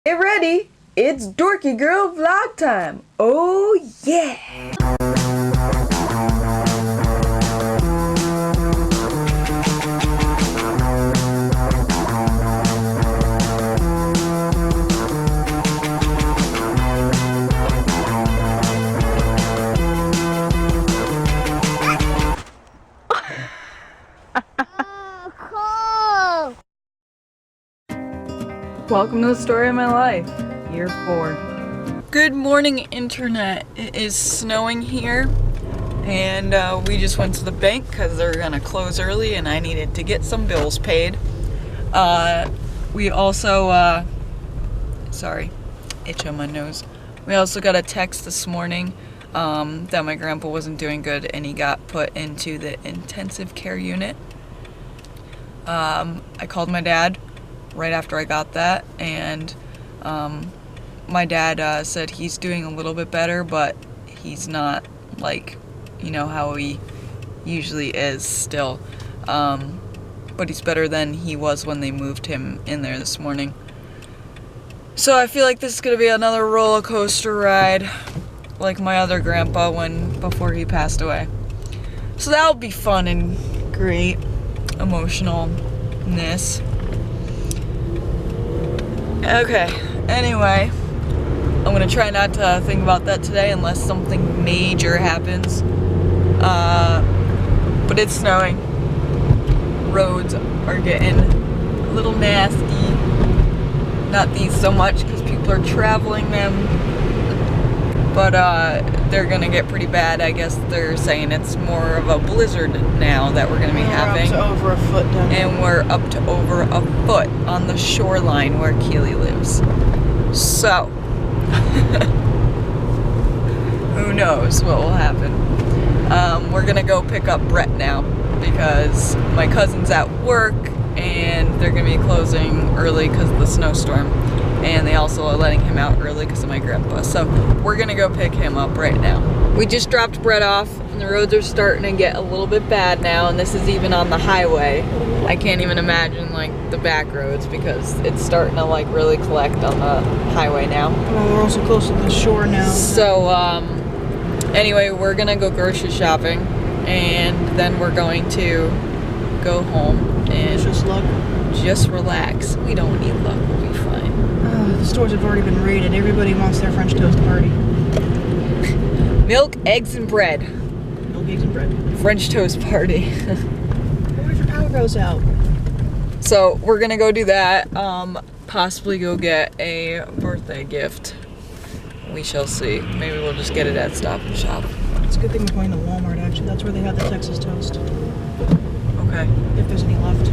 Get ready! It's Dorky Girl vlog time! Oh yeah! Welcome to the story of my life, year 4. Good morning, internet. It is snowing here, and we just went to the bank because they're gonna close early and I needed to get some bills paid. We also, sorry, itch on my nose. We also got a text this morning that my grandpa wasn't doing good and he got put into the intensive care unit. I called my dad right after I got that, and my dad said he's doing a little bit better, but he's not like, you know, how he usually is still. But he's better than he was when they moved him in there this morning. So I feel like this is gonna be another roller coaster ride, like my other grandpa before he passed away. So that'll be fun and great emotionalness. Okay, anyway, I'm gonna try not to think about that today unless something major happens. But it's snowing. Roads are getting a little nasty. Not these so much because people are traveling them, but they're gonna get pretty bad. I guess they're saying it's more of a blizzard now that we're gonna be having. We're up to over a foot down here. And we're up to over a foot on the shoreline where Keely lives. So, who knows what will happen. We're gonna go pick up Brett now because my cousin's at work and they're gonna be closing early because of the snowstorm. And they also are letting him out early because of my grandpa. So we're gonna go pick him up right now. We just dropped Brett off and the roads are starting to get a little bit bad now, and this is even on the highway. I can't even imagine like the back roads because it's starting to like really collect on the highway now. Well, we're also close to the shore now. So anyway, we're gonna go grocery shopping and then we're going to go home and just relax. We don't need luck, we'll be fine. The stores have already been raided. Everybody wants their French toast party. Milk, eggs, and bread. Milk, eggs, and bread. French toast party. What if your power goes out? So we're gonna go do that. Possibly go get a birthday gift. We shall see. Maybe we'll just get it at Stop and Shop. It's a good thing we're going to Walmart, actually. That's where they have the Texas toast. Okay. If there's any left.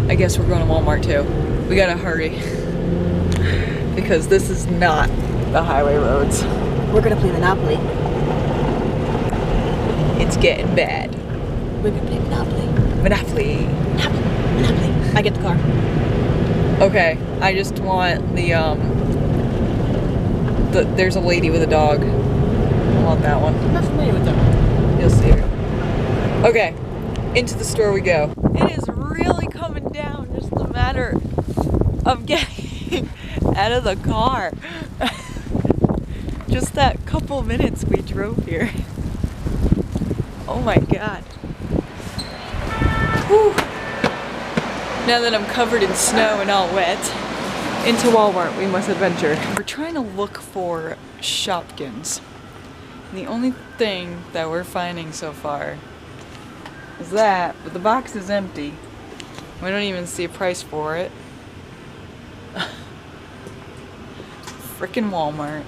I guess we're going to Walmart too. We gotta hurry. Because this is not the highway roads. We're gonna play Monopoly. It's getting bad. We're gonna play Monopoly. Monopoly. Monopoly. I get the car. Okay, I just want there's a lady with a dog. I want that one. I'm not familiar with them. You'll see her. Okay, into the store we go. It is really coming down, just a matter of getting out of the car. Just that couple minutes we drove here. Oh my god. Whew. Now that I'm covered in snow and all wet, into Walmart we must adventure. We're trying to look for Shopkins. And the only thing that we're finding so far is that, but the box is empty. We don't even see a price for it. Frickin' Walmart.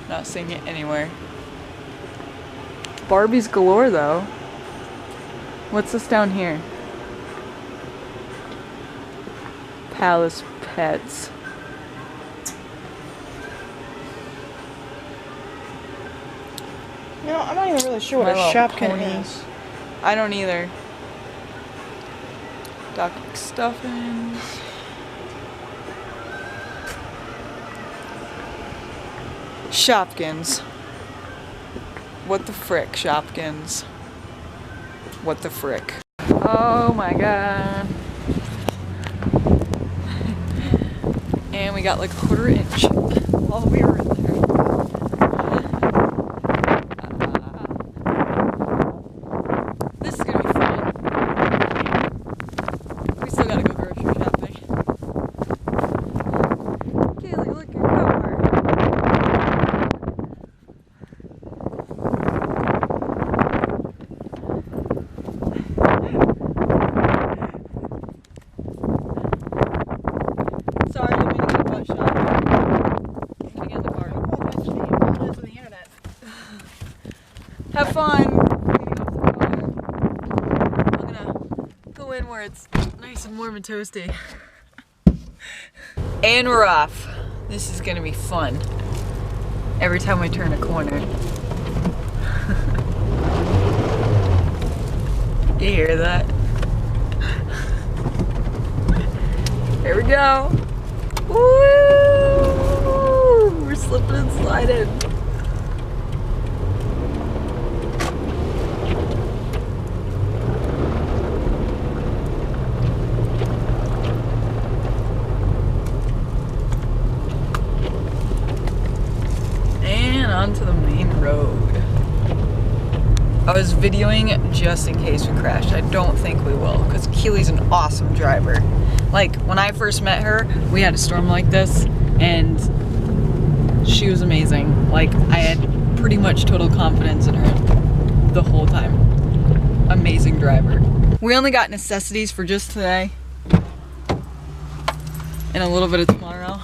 Not seeing it anywhere. Barbies galore though. What's this down here? Palace Pets. You know, I'm not even really sure what My a Little Shopkin Pony. is. I don't either. Doc McStuffins. Shopkins. What the frick, Shopkins? What the frick? Oh my god. And we got like a 1/4 inch while we were in there. This is gonna be fun. We still gotta go grocery shopping. Kaylee, look your car. Sorry, I didn't mean to get a butt shot. I'm gonna get in the car. Have fun. I'm gonna go in where it's nice and warm and toasty. And we're off. This is gonna be fun. Every time we turn a corner. You hear that? Here we go. Woo! We're slipping and sliding. And onto the main road. I was videoing just in case we crashed. I don't think we will, because Keely's an awesome driver. Like, when I first met her, we had a storm like this, and she was amazing. Like, I had pretty much total confidence in her the whole time. Amazing driver. We only got necessities for just today, and a little bit of tomorrow.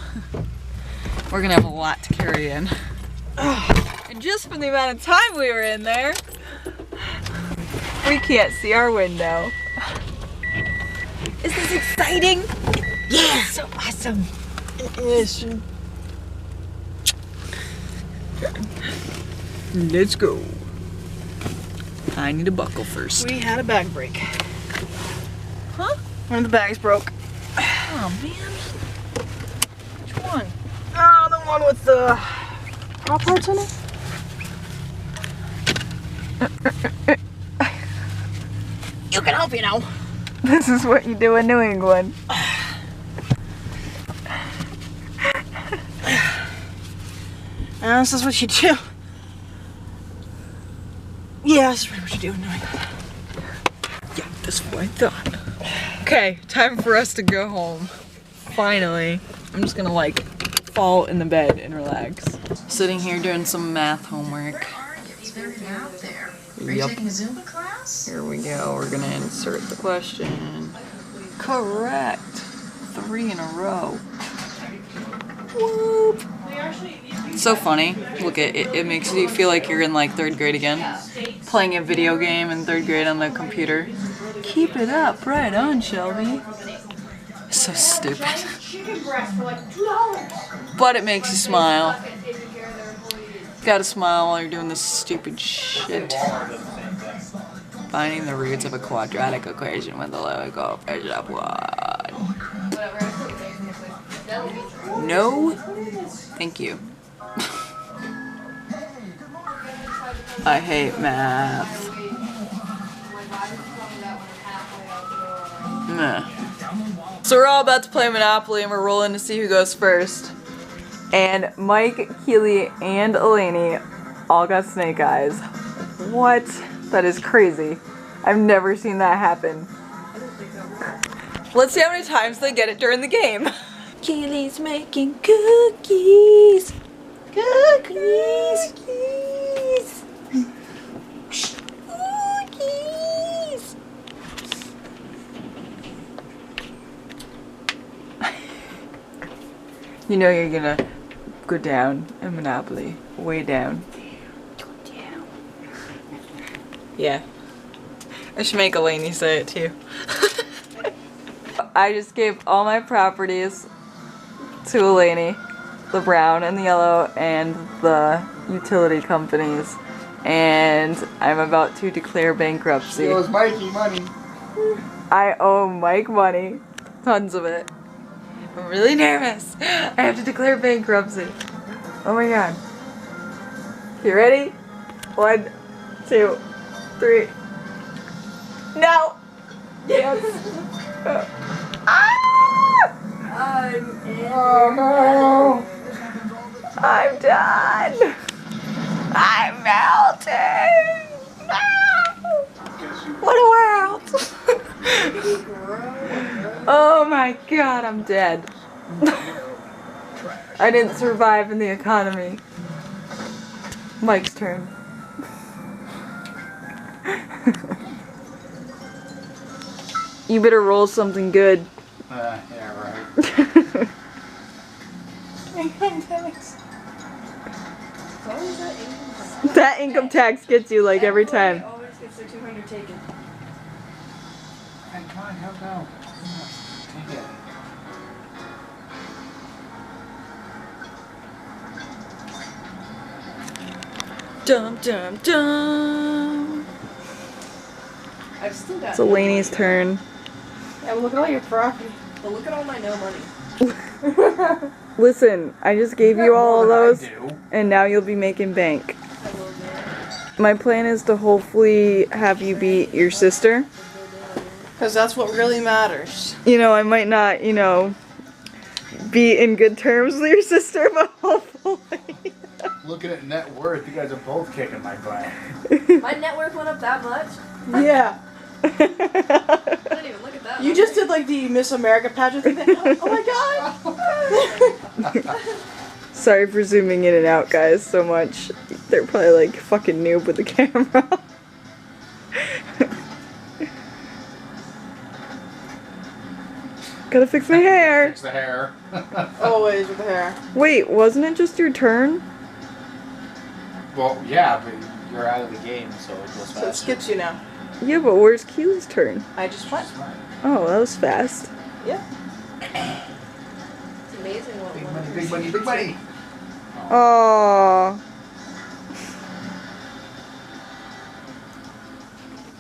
We're gonna have a lot to carry in. And just from the amount of time we were in there, we can't see our window. Is this exciting? Yeah! So awesome. It is. Let's go. I need a buckle first. We had a bag break. Huh? One of the bags broke. Oh man. Which one? Oh, the one with the Pop Tarts in it? You can help, you know. This is what you do in New England. This is what you do. Yeah, this is really what you do in New England. Yeah, that's what I thought. Okay, time for us to go home. Finally. I'm just gonna like fall in the bed and relax. Sitting here doing some math homework. It's very out there. Are you Yep. taking a Zumba class? Here we go. We're gonna insert the question. Correct. 3 in a row. Whoop. It's so funny. Look, it makes you feel like you're in like 3rd grade again. Playing a video game in 3rd grade on the computer. Keep it up. Right on, Shelby. So stupid. But it makes you smile. Gotta smile while you're doing this stupid shit. Finding the roots of a quadratic equation with a low coefficient of 1. No, thank you. I hate math. Meh. So we're all about to play Monopoly and we're rolling to see who goes first. And Mike, Keely, and Eleni all got snake eyes. What? That is crazy. I've never seen that happen. Let's see how many times they get it during the game. Keely's making cookies. Cookies. Cookies. Cookies. You know you're gonna go down in Monopoly. Way down. Go down. Yeah. I should make Eleni say it too. I just gave all my properties to Eleni. The brown and the yellow and the utility companies. And I'm about to declare bankruptcy. It was Mikey money. I owe Mike money. Tons of it. I'm really nervous. I have to declare bankruptcy. Oh my god. You ready? 1, 2, 3. No! Yes! Ah! I'm done. I'm melting. No. What a world. Oh my god, I'm dead. I didn't survive in the economy. Mike's turn. You better roll something good. Yeah, right. Income tax. That income tax gets you like every time. Always gets the 200 taken. Hey, come on, help out. Take it. Dum dum dum. I've still got. It's Elaine's turn. Yeah, well, look at all your property. But look at all my no money. Listen, I just gave you all of those, I do. and now you'll be making bank. I will do. My plan is to hopefully have you beat your sister. Because that's what really matters. You know, I might not, you know, be in good terms with your sister, but hopefully. Looking at net worth, you guys are both kicking my butt. My net worth went up that much? Yeah. I didn't even look at that. You just did like the Miss America pageant thing. Oh my god! Sorry for zooming in and out, guys, so much. They're probably like fucking noob with the camera. Gotta fix my hair. Fix the hair. Always with the hair. Wait, wasn't it just your turn? Well, yeah, but you're out of the game, so it goes faster. So it skips you now. Yeah, but where's Keely's turn? I just went. Oh, that was fast. Yeah. It's amazing what Big one money, big person money, big money. Aww.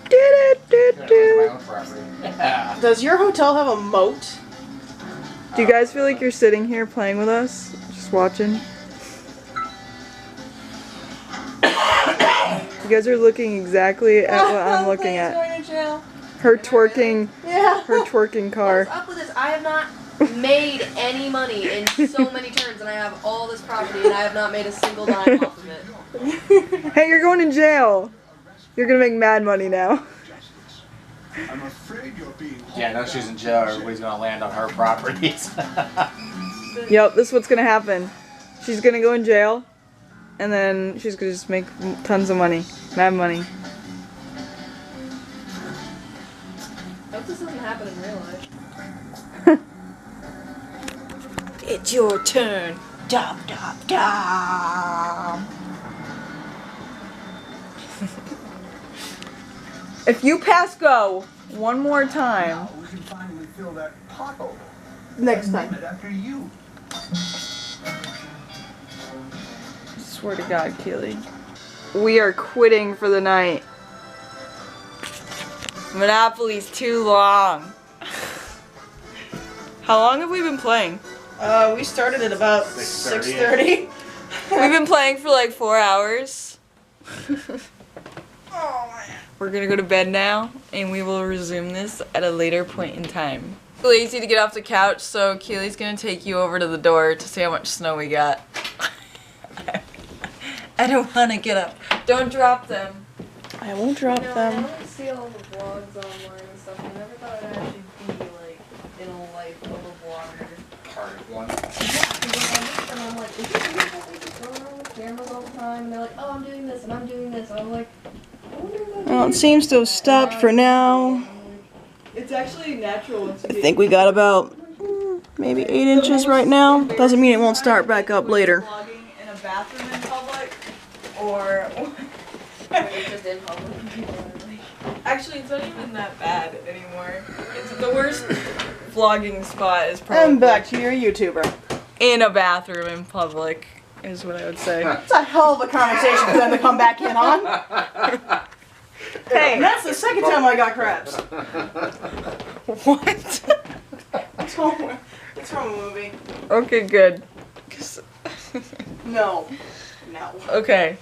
Do-do-do-do. Yeah. Does your hotel have a moat? Do you guys feel like you're sitting here playing with us? Just watching? You guys are looking exactly at what I'm looking at. Going to jail. Her twerking, Yeah. her twerking car. What's up with this? I have not made any money in so many turns, and I have all this property, and I have not made a single dime off of it. Hey, you're going in jail. You're gonna make mad money now. I'm afraid you're being Yeah, now she's in jail, everybody's gonna land on her properties. Yep, this is what's gonna happen. She's gonna go in jail, and then she's gonna just make tons of money. Mad money. I hope this doesn't happen in real life. It's your turn. Dum dum dum. If you pass go one more time. we can finally fill that pothole. Next Name time. it after you. Swear to God, Keely. We are quitting for the night. Monopoly's too long. How long have we been playing? We started at about 6:30. We've been playing for like 4 hours. Oh man. We're gonna go to bed now, and we will resume this at a later point in time. Lazy to get off the couch, so Keely's gonna take you over to the door to see how much snow we got. I don't wanna get up. Don't drop them. I won't drop You know, I them. always see all the vlogs online and stuff, and I never thought I'd actually be, like, in a life of a vlogger. Part of one. And I'm like, is it really that they just go around with cameras all the time? And they're like, oh, I'm doing this, and I'm doing this, and I'm like, I wonder if Well, it seems to have stopped for now. It's actually natural. I think we got about maybe 8 inches right now. Doesn't mean it won't start back up later. Vlogging in a bathroom in public, or it's just in public. actually, it's not even that bad anymore. It's the worst vlogging spot is And probably back to your YouTuber. in a bathroom in public, is what I would say. It's a hell of a conversation for them to come back in on. Hey, that's the second time I got crabs. What? It's from a movie. Okay, good. No. No. Okay.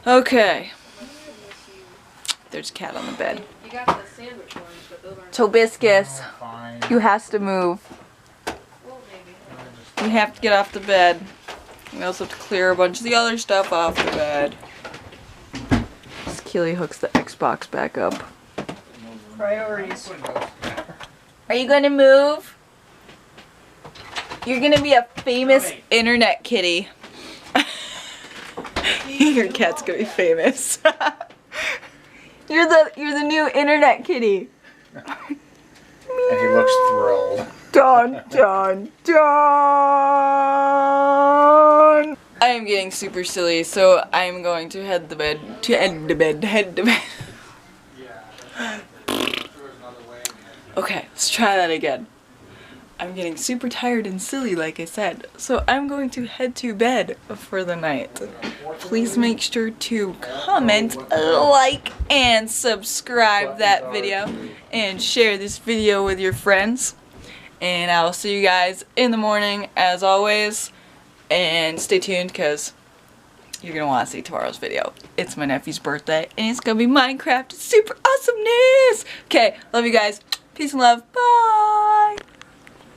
Okay. There's a cat on the bed. You got the sandwich ones, but those aren't. Tobiscus, Fine. you has to move. we have to get off the bed. We also have to clear a bunch of the other stuff off the bed. Keely hooks the Xbox back up. Priorities. Are you gonna move? You're gonna be a famous internet kitty. Your cat's gonna be famous. You're the new internet kitty. And he looks thrilled. Dun dun dun. I am getting super silly, so I am going to head to bed. Okay, let's try that again. I'm getting super tired and silly, like I said, so I'm going to head to bed for the night. Please make sure to comment, like, and subscribe that video, and share this video with your friends. And I will see you guys in the morning, as always, and stay tuned, because you're going to want to see tomorrow's video. It's my nephew's birthday, and it's going to be Minecraft super awesomeness! Okay, love you guys. Peace and love. Bye!